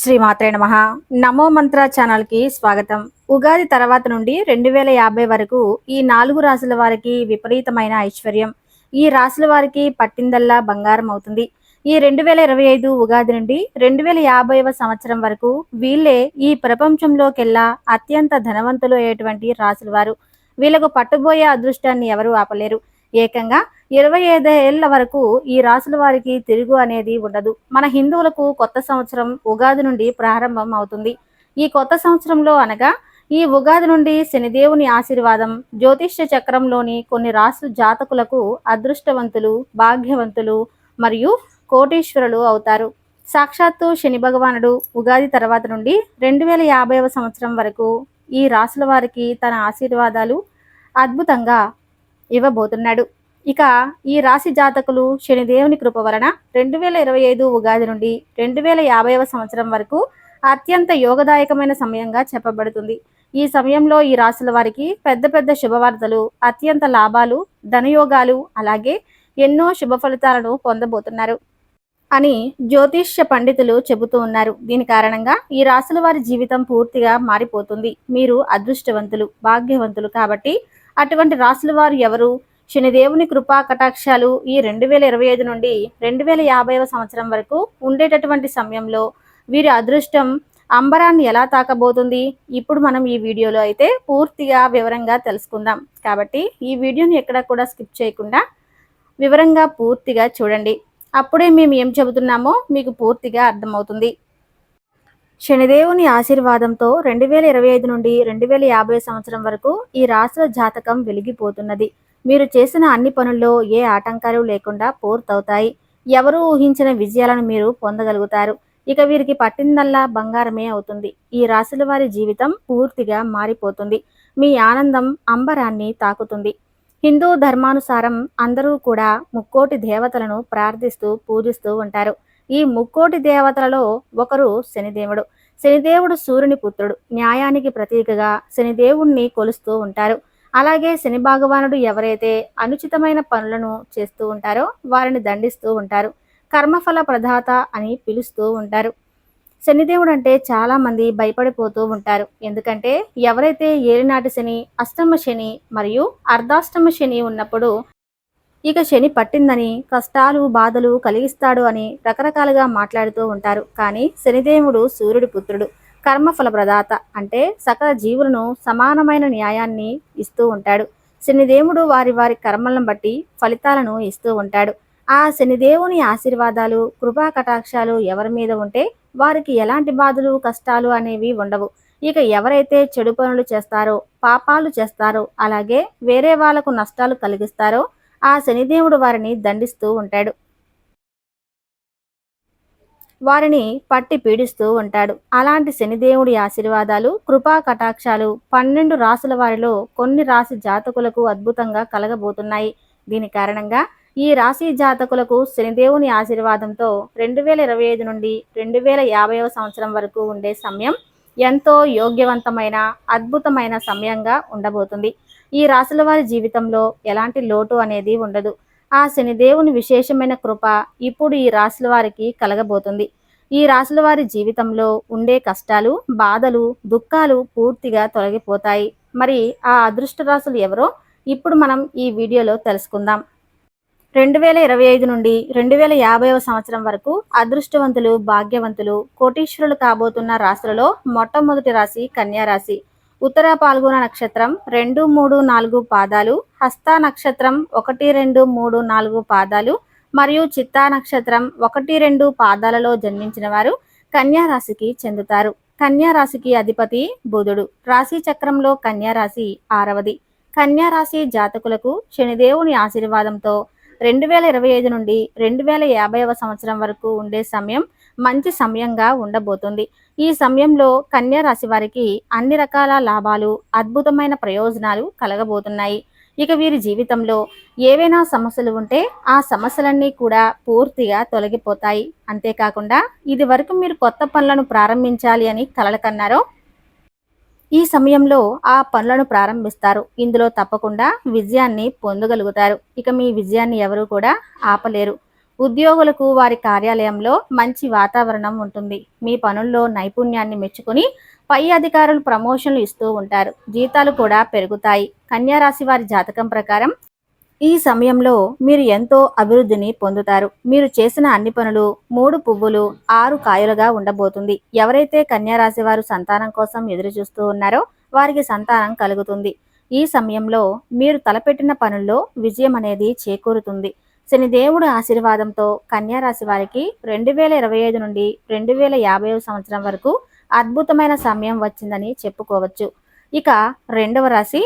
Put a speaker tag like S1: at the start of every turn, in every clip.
S1: శ్రీమాత్రే నమః. నమో మంత్ర ఛానల్కి స్వాగతం. ఉగాది తర్వాత నుండి 2050 వరకు ఈ 4 రాశుల వారికి విపరీతమైన ఐశ్వర్యం. ఈ రాశుల వారికి పట్టిందల్లా బంగారం అవుతుంది. ఈ 2025 ఉగాది నుండి 2050వ సంవత్సరం వరకు వీళ్ళే ఈ ప్రపంచంలోకెల్లా అత్యంత ధనవంతులు అయ్యేటువంటి రాశుల వారు. వీళ్ళకు పట్టుబోయే అదృష్టాన్ని ఎవరూ ఆపలేరు. ఏకంగా 25 ఏళ్ల వరకు ఈ రాశుల వారికి తిరుగు అనేది ఉండదు. మన హిందువులకు కొత్త సంవత్సరం ఉగాది నుండి ప్రారంభం అవుతుంది. ఈ కొత్త సంవత్సరంలో అనగా ఈ ఉగాది నుండి శనిదేవుని ఆశీర్వాదం జ్యోతిష్య చక్రంలోని కొన్ని రాశుల జాతకులకు అదృష్టవంతులు, భాగ్యవంతులు మరియు కోటీశ్వరులు అవుతారు. సాక్షాత్తు శని భగవానుడు ఉగాది తర్వాత నుండి 2050వ సంవత్సరం వరకు ఈ రాశుల వారికి తన ఆశీర్వాదాలు అద్భుతంగా ఇవ్వబోతున్నాడు. ఇక ఈ రాశి జాతకులు శనిదేవుని కృప వలన 2025 ఉగాది నుండి 2050వ సంవత్సరం వరకు అత్యంత యోగదాయకమైన సమయంగా చెప్పబడుతుంది. ఈ సమయంలో ఈ రాశుల వారికి పెద్ద పెద్ద శుభవార్తలు, అత్యంత లాభాలు, ధనయోగాలు, అలాగే ఎన్నో శుభ ఫలితాలను పొందబోతున్నారు అని జ్యోతిష్య పండితులు చెబుతూ ఉన్నారు. దీని కారణంగా ఈ రాశుల వారి జీవితం పూర్తిగా మారిపోతుంది. మీరు అదృష్టవంతులు, భాగ్యవంతులు కాబట్టి అటువంటి రాశుల వారు ఎవరు? శనిదేవుని కృపా కటాక్షాలు ఈ 2025 నుండి 2050వ సంవత్సరం వరకు ఉండేటటువంటి సమయంలో వీరి అదృష్టం అంబరాన్ని ఎలా తాకబోతుంది? ఇప్పుడు మనం ఈ వీడియోలో అయితే పూర్తిగా వివరంగా తెలుసుకుందాం. కాబట్టి ఈ వీడియోని ఎక్కడ కూడా స్కిప్ చేయకుండా వివరంగా పూర్తిగా చూడండి. అప్పుడే మేము ఏం చెబుతున్నామో మీకు పూర్తిగా అర్థమవుతుంది. శనిదేవుని ఆశీర్వాదంతో 2025 నుండి 2050 సంవత్సరం వరకు ఈ రాశుల జాతకం వెలిగిపోతున్నది. మీరు చేసిన అన్ని పనుల్లో ఏ ఆటంకాలు లేకుండా పూర్తవుతాయి. ఎవరూ ఊహించిన విజయాలను మీరు పొందగలుగుతారు. ఇక వీరికి పట్టిందల్లా బంగారమే అవుతుంది. ఈ రాశుల వారి జీవితం పూర్తిగా మారిపోతుంది. మీ ఆనందం అంబరాన్ని తాకుతుంది. హిందూ ధర్మానుసారం అందరూ కూడా ముక్కోటి దేవతలను ప్రార్థిస్తూ పూజిస్తూ ఉంటారు. ఈ ముక్కోటి దేవతలలో ఒకరు శనిదేవుడు. శనిదేవుడు సూర్యుని పుత్రుడు. న్యాయానికి ప్రతీకగా శనిదేవుణ్ణి కొలుస్తూ ఉంటారు. అలాగే శని భగవానుడు ఎవరైతే అనుచితమైన పనులను చేస్తూ ఉంటారో వారిని దండిస్తూ ఉంటారు. కర్మఫల ప్రదాత అని పిలుస్తూ ఉంటారు. శనిదేవుడు అంటే చాలా మంది భయపడిపోతూ ఉంటారు. ఎందుకంటే ఎవరైతే ఏలినాటి శని, అష్టమ శని మరియు అర్ధాష్టమ శని ఉన్నప్పుడు ఇక శని పట్టిందని, కష్టాలు బాధలు కలిగిస్తాడు అని రకరకాలుగా మాట్లాడుతూ ఉంటారు. కానీ శనిదేవుడు సూర్యుడి పుత్రుడు, కర్మఫల ప్రదాత అంటే సకల జీవులను సమానమైన న్యాయాన్ని ఇస్తూ ఉంటాడు. శనిదేవుడు వారి వారి కర్మలను బట్టి ఫలితాలను ఇస్తూ ఉంటాడు. ఆ శనిదేవుని ఆశీర్వాదాలు, కృపా కటాక్షాలు ఎవరి మీద ఉంటే వారికి ఎలాంటి బాధలు, కష్టాలు అనేవి ఉండవు. ఇక ఎవరైతే చెడు పనులు చేస్తారో, పాపాలు చేస్తారో, అలాగే వేరే వాళ్లకు నష్టాలు కలిగిస్తారో ఆ శనిదేవుడు వారిని దండిస్తూ ఉంటాడు. వారిని పట్టి పీడిస్తూ ఉంటాడు. అలాంటి శనిదేవుడి ఆశీర్వాదాలు, కృపా కటాక్షాలు 12 రాశుల వారిలో కొన్ని రాశి జాతకులకు అద్భుతంగా కలగబోతున్నాయి. దీని కారణంగా ఈ రాశి జాతకులకు శనిదేవుని ఆశీర్వాదంతో 2025 నుండి 2050వ సంవత్సరం వరకు ఉండే సమయం ఎంతో యోగ్యవంతమైన, అద్భుతమైన సమయంగా ఉండబోతుంది. ఈ రాశుల వారి జీవితంలో ఎలాంటి లోటు అనేది ఉండదు. ఆ శనిదేవుని విశేషమైన కృప ఇప్పుడు ఈ రాశుల వారికి కలగబోతుంది. ఈ రాశుల వారి జీవితంలో ఉండే కష్టాలు, బాధలు, దుఃఖాలు పూర్తిగా తొలగిపోతాయి. మరి ఆ అదృష్ట రాశులు ఎవరో ఇప్పుడు మనం ఈ వీడియోలో తెలుసుకుందాం. 2025 నుండి 2050వ సంవత్సరం వరకు అదృష్టవంతులు, భాగ్యవంతులు, కోటీశ్వరులు కాబోతున్న రాశులలో మొట్టమొదటి రాశి కన్యా రాశి. ఉత్తర పాల్గొన నక్షత్రం 2, 3, 4 పాదాలు, హస్త నక్షత్రం 1, 2, 3, 4 పాదాలు మరియు చిత్తా నక్షత్రం 1, 2 పాదాలలో జన్మించిన వారు కన్యా రాశికి చెందుతారు. కన్యా రాశికి అధిపతి బుధుడు. రాశి చక్రంలో కన్యా రాశి 6వది. కన్యా రాశి జాతకులకు శనిదేవుని ఆశీర్వాదంతో 2025 నుండి 2050వ సంవత్సరం వరకు ఉండే సమయం మంచి సమయంగా ఉండబోతుంది. ఈ సమయంలో కన్యా రాశి వారికి అన్ని రకాల లాభాలు, అద్భుతమైన ప్రయోజనాలు కలగబోతున్నాయి. ఇక వీరి జీవితంలో ఏవైనా సమస్యలు ఉంటే ఆ సమస్యలన్నీ కూడా పూర్తిగా తొలగిపోతాయి. అంతేకాకుండా ఇది వరకు మీరు కొత్త పనులను ప్రారంభించాలి అని కలలు కన్నారో ఈ సమయంలో ఆ పనులను ప్రారంభిస్తారు. ఇందులో తప్పకుండా విజయాన్ని పొందగలుగుతారు. ఇక మీ విజయాన్ని ఎవరు కూడా ఆపలేరు. ఉద్యోగులకు వారి కార్యాలయంలో మంచి వాతావరణం ఉంటుంది. మీ పనుల్లో నైపుణ్యాన్ని మెచ్చుకొని పై అధికారులు ప్రమోషన్లు ఇస్తూ ఉంటారు. జీతాలు కూడా పెరుగుతాయి. కన్యా రాశి వారి జాతకం ప్రకారం ఈ సమయంలో మీరు ఎంతో అభివృద్ధిని పొందుతారు. మీరు చేసిన అన్ని పనులు 3 పువ్వులు 6 కాయలుగా ఉండబోతుంది. ఎవరైతే కన్యా రాశి వారు సంతానం కోసం ఎదురు చూస్తూ ఉన్నారో వారికి సంతానం కలుగుతుంది. ఈ సమయంలో మీరు తలపెట్టిన పనుల్లో విజయం అనేది చేకూరుతుంది. శనిదేవుడి ఆశీర్వాదంతో కన్యా రాశి వారికి 2025 నుండి 2050 సంవత్సరం వరకు అద్భుతమైన సమయం వచ్చిందని చెప్పుకోవచ్చు. ఇక రెండవ రాశి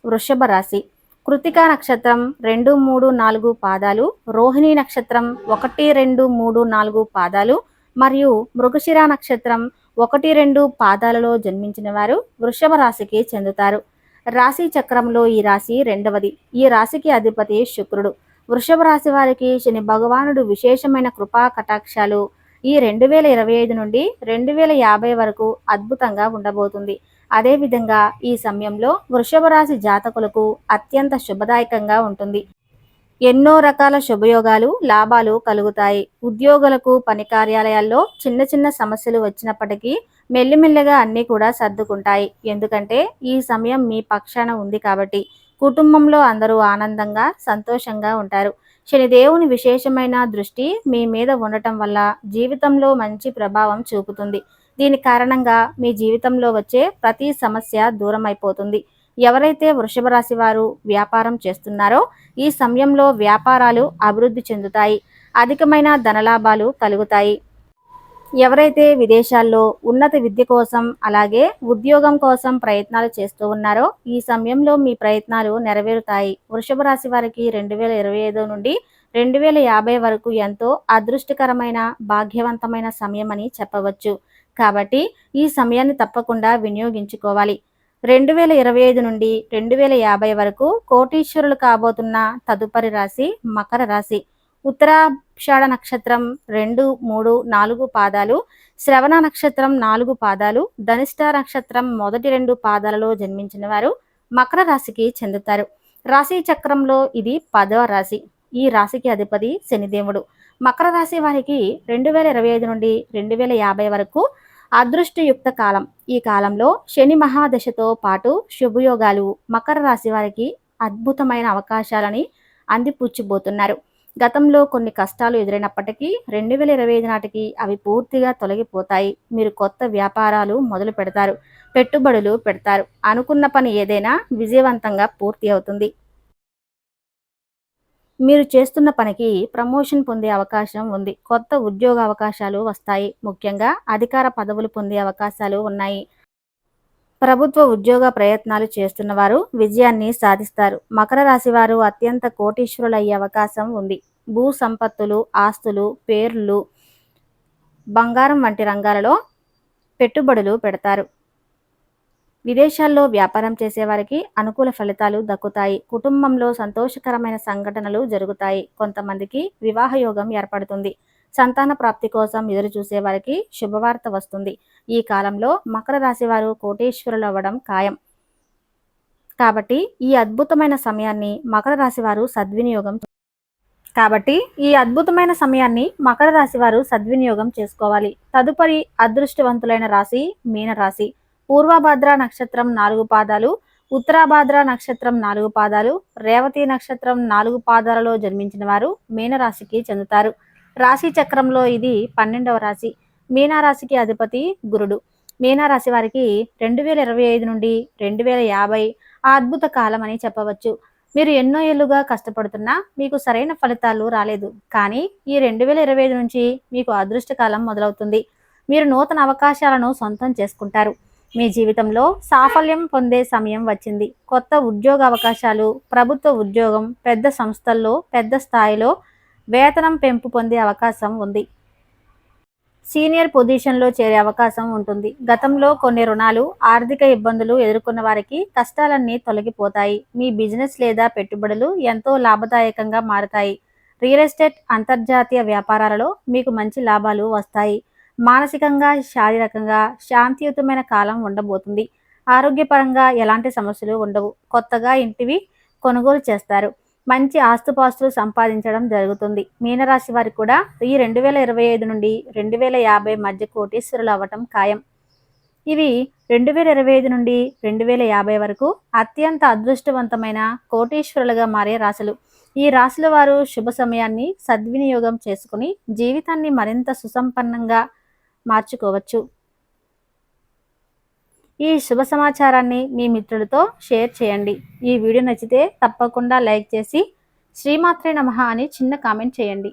S1: వృషభ రాశి. కృతికా నక్షత్రం 2, 3, 4 పాదాలు, రోహిణి నక్షత్రం 1, 2, 3, 4 పాదాలు మరియు మృగశిర నక్షత్రం 1, 2 పాదాలలో జన్మించిన వారు వృషభ రాశికి చెందుతారు. రాశి చక్రంలో ఈ రాశి రెండవది. ఈ రాశికి అధిపతి శుక్రుడు. వృషభ రాశి వారికి శని భగవానుడు విశేషమైన కృపా కటాక్షాలు ఈ 2025 నుండి 2050 వరకు అద్భుతంగా ఉండబోతుంది. అదేవిధంగా ఈ సమయంలో వృషభ రాశి జాతకులకు అత్యంత శుభదాయకంగా ఉంటుంది. ఎన్నో రకాల శుభయోగాలు లాభాలు కలుగుతాయి. ఉద్యోగులకు పని కార్యాలయాల్లో చిన్న చిన్న సమస్యలు వచ్చినప్పటికీ మెల్లిమెల్లిగా అన్నీ కూడా సర్దుకుంటాయి. ఎందుకంటే ఈ సమయం మీ పక్షాన ఉంది కాబట్టి. కుటుంబంలో అందరూ ఆనందంగా సంతోషంగా ఉంటారు. శనిదేవుని విశేషమైన దృష్టి మీ మీద ఉండటం వల్ల జీవితంలో మంచి ప్రభావం చూపుతుంది. దీని కారణంగా మీ జీవితంలో వచ్చే ప్రతి సమస్య దూరం అయిపోతుంది. ఎవరైతే వృషభ రాశి వారు వ్యాపారం చేస్తున్నారో ఈ సమయంలో వ్యాపారాలు అభివృద్ధి చెందుతాయి. అధికమైన ధనలాభాలు కలుగుతాయి. ఎవరైతే విదేశాల్లో ఉన్నత విద్య కోసం అలాగే ఉద్యోగం కోసం ప్రయత్నాలు చేస్తూ ఉన్నారో ఈ సమయంలో మీ ప్రయత్నాలు నెరవేరుతాయి. వృషభ రాశి వారికి 2025 నుండి 2050 వరకు ఎంతో అదృష్టకరమైన భాగ్యవంతమైన సమయం అని చెప్పవచ్చు. కాబట్టి ఈ సమయాన్ని తప్పకుండా వినియోగించుకోవాలి. 2025 నుండి 2050 వరకు కోటీశ్వరులు కాబోతున్న తదుపరి రాశి మకర రాశి. ఉత్తరాషాఢ నక్షత్రం 2, 3, 4 పాదాలు, శ్రవణ నక్షత్రం 4 పాదాలు, ధనిష్ట నక్షత్రం మొదటి 2 పాదాలలో జన్మించిన వారు మకర రాశికి చెందుతారు. రాశి చక్రంలో ఇది 10వ రాశి. ఈ రాశికి అధిపతి శనిదేవుడు. మకర రాశి వారికి 2025 నుండి 2050 వరకు అదృష్టయుక్త కాలం. ఈ కాలంలో శని మహాదశతో పాటు శుభయోగాలు మకర రాశి వారికి అద్భుతమైన అవకాశాలని అందిపుచ్చుబోతున్నారు. గతంలో కొన్ని కష్టాలు ఎదురైనప్పటికీ 2025 నాటికి అవి పూర్తిగా తొలగిపోతాయి. మీరు కొత్త వ్యాపారాలు మొదలు పెడతారు, పెట్టుబడులు పెడతారు. అనుకున్న పని ఏదైనా విజయవంతంగా పూర్తి అవుతుంది. మీరు చేస్తున్న పనికి ప్రమోషన్ పొందే అవకాశం ఉంది. కొత్త ఉద్యోగ అవకాశాలు వస్తాయి. ముఖ్యంగా అధికార పదవులు పొందే అవకాశాలు ఉన్నాయి. ప్రభుత్వ ఉద్యోగ ప్రయత్నాలు చేస్తున్న వారు విజయాన్ని సాధిస్తారు. మకర రాశి వారు అత్యంత కోటీశ్వరులయ్యే అవకాశం ఉంది. భూ సంపత్తులు, ఆస్తులు, పేర్లు, బంగారం వంటి రంగాలలో పెట్టుబడులు పెడతారు. విదేశాల్లో వ్యాపారం చేసేవారికి అనుకూల ఫలితాలు దక్కుతాయి. కుటుంబంలో సంతోషకరమైన సంఘటనలు జరుగుతాయి. కొంతమందికి వివాహ యోగం ఏర్పడుతుంది. సంతాన ప్రాప్తి కోసం ఎదురు చూసే వారికి శుభవార్త వస్తుంది. ఈ కాలంలో మకర రాశి వారు కోటీశ్వరులు అవ్వడం ఖాయం. కాబట్టి ఈ అద్భుతమైన సమయాన్ని మకర రాశి వారు సద్వినియోగం చేసుకోవాలి. తదుపరి అదృష్టవంతులైన రాశి మీనరాశి. పూర్వభద్ర నక్షత్రం 4 పాదాలు, ఉత్తరాభద్ర నక్షత్రం 4 పాదాలు, రేవతి నక్షత్రం 4 పాదాలలో జన్మించిన వారు మీనరాశికి చెందుతారు. రాశి చక్రంలో ఇది 12వ రాశి. మీనరాశికి అధిపతి గురుడు. మీనరాశి వారికి 2025 నుండి 2050 అద్భుత కాలం అని చెప్పవచ్చు. మీరు ఎన్నో ఏళ్లుగా కష్టపడుతున్నా మీకు సరైన ఫలితాలు రాలేదు. కానీ ఈ 2025 నుంచి మీకు అదృష్టకాలం మొదలవుతుంది. మీరు నూతన అవకాశాలను సొంతం చేసుకుంటారు. మీ జీవితంలో సాఫల్యం పొందే సమయం వచ్చింది. కొత్త ఉద్యోగ అవకాశాలు, ప్రభుత్వ ఉద్యోగం, పెద్ద సంస్థల్లో పెద్ద స్థాయిలో వేతనం పెంపు పొందే అవకాశం ఉంది. సీనియర్ పొజిషన్లో చేరే అవకాశం ఉంటుంది. గతంలో కొన్ని రుణాలు, ఆర్థిక ఇబ్బందులు ఎదుర్కొన్న వారికి కష్టాలన్నీ తొలగిపోతాయి. మీ బిజినెస్ లేదా పెట్టుబడులు ఎంతో లాభదాయకంగా మారుతాయి. రియల్ ఎస్టేట్, అంతర్జాతీయ వ్యాపారాలలో మీకు మంచి లాభాలు వస్తాయి. మానసికంగా, శారీరకంగా శాంతియుతమైన కాలం ఉండబోతుంది. ఆరోగ్యపరంగా ఎలాంటి సమస్యలు ఉండవు. కొత్తగా ఇంటివి కొనుగోలు చేస్తారు. మంచి ఆస్తుపాస్తులు సంపాదించడం జరుగుతుంది. మీనరాశి వారికి కూడా ఈ 2025 నుండి 2050 మధ్య కోటీశ్వరులు అవ్వటం ఖాయం. ఇవి 2025 నుండి 2050 వరకు అత్యంత అదృష్టవంతమైన కోటీశ్వరులుగా మారే రాశులు. ఈ రాశుల వారు శుభ సమయాన్ని సద్వినియోగం చేసుకుని జీవితాన్ని మరింత సుసంపన్నంగా మార్చుకోవచ్చు. ఈ శుభ సమాచారాన్ని మీ మిత్రులతో షేర్ చేయండి. ఈ వీడియో నచ్చితే తప్పకుండా లైక్ చేసి శ్రీమాత్రే నమః అని చిన్న కామెంట్ చేయండి.